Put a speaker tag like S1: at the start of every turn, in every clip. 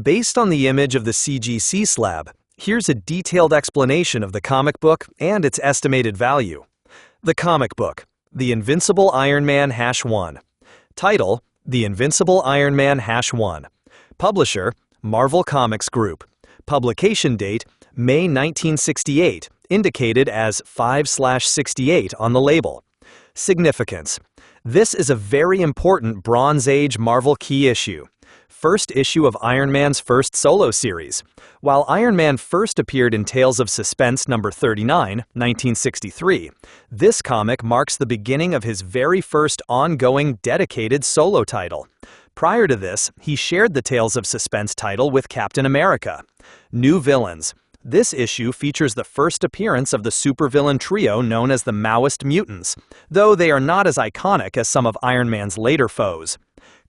S1: Based on the image of the CGC slab, here's a detailed explanation of the comic book and its estimated value. The comic book, The Invincible Iron Man #1. Title, The Invincible Iron Man #1. Publisher, Marvel Comics Group. Publication date, May 1968, indicated as 5/68 on the label. Significance. This is a very important Bronze Age Marvel key issue. First issue of Iron Man's first solo series. While Iron Man first appeared in Tales of Suspense number 39, 1963, this comic marks the beginning of his very first ongoing, dedicated solo title. Prior to this, he shared the Tales of Suspense title with Captain America. New villains. This issue features the first appearance of the supervillain trio known as the Maoist Mutants, though they are not as iconic as some of Iron Man's later foes.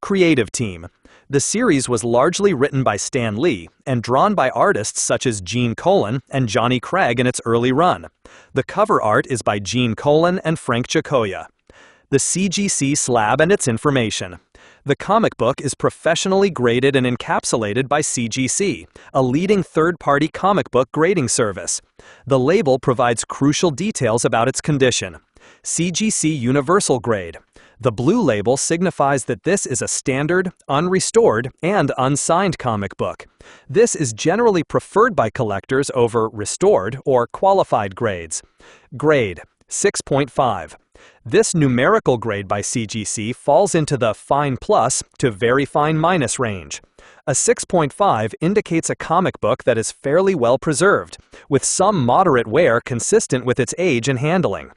S1: Creative team. The series was largely written by Stan Lee and drawn by artists such as Colan and Johnny Craig in its early run. The cover art is by Colan and Frank Giacoia. The CGC slab and its information. The comic book is professionally graded and encapsulated by CGC, a leading third-party comic book grading service. The label provides crucial details about its condition. CGC Universal Grade. The blue label signifies that this is a standard, unrestored, and unsigned comic book. This is generally preferred by collectors over restored or qualified grades. Grade, 6.5. This numerical grade by CGC falls into the fine plus to very fine minus range. A 6.5 indicates a comic book that is fairly well preserved, with some moderate wear consistent with its age and handling.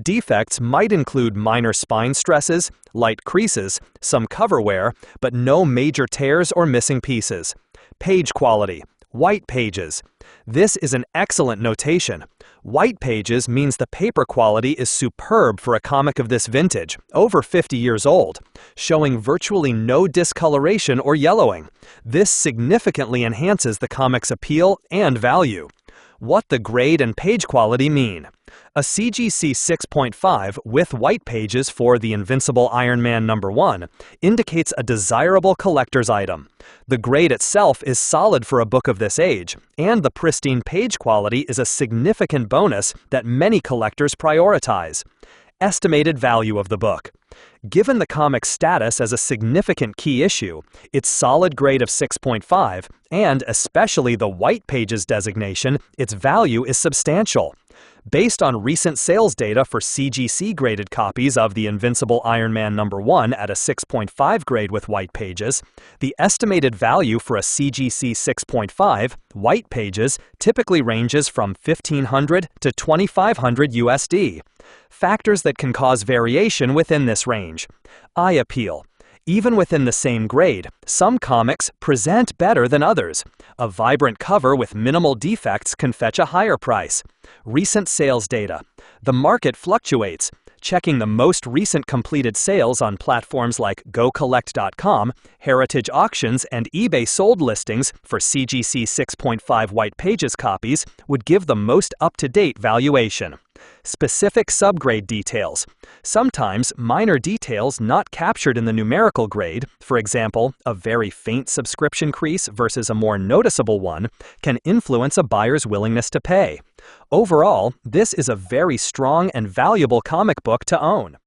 S1: Defects might include minor spine stresses, light creases, some cover wear, but no major tears or missing pieces. Page quality, white pages. This is an excellent notation. White pages means the paper quality is superb for a comic of this vintage, over 50 years old, showing virtually no discoloration or yellowing. This significantly enhances the comic's appeal and value. What the grade and page quality mean. A CGC 6.5 with white pages for The Invincible Iron Man #1 indicates a desirable collector's item. The grade itself is solid for a book of this age, and the pristine page quality is a significant bonus that many collectors prioritize. Estimated value of the book. Given the comic's status as a significant key issue, its solid grade of 6.5, and especially the white pages designation, its value is substantial. Based on recent sales data for CGC-graded copies of The Invincible Iron Man #1 at a 6.5 grade with white pages, the estimated value for a CGC 6.5 white pages typically ranges from $1,500 to $2,500 USD. Factors that can cause variation within this range. Eye appeal. Even within the same grade, some comics present better than others. A vibrant cover with minimal defects can fetch a higher price. Recent sales data. The market fluctuates. Checking the most recent completed sales on platforms like GoCollect.com, Heritage Auctions, and eBay sold listings for CGC 6.5 white pages copies would give the most up-to-date valuation. Specific subgrade details. Sometimes minor details not captured in the numerical grade, for example, a very faint subscription crease versus a more noticeable one, can influence a buyer's willingness to pay. Overall, this is a very strong and valuable comic book to own.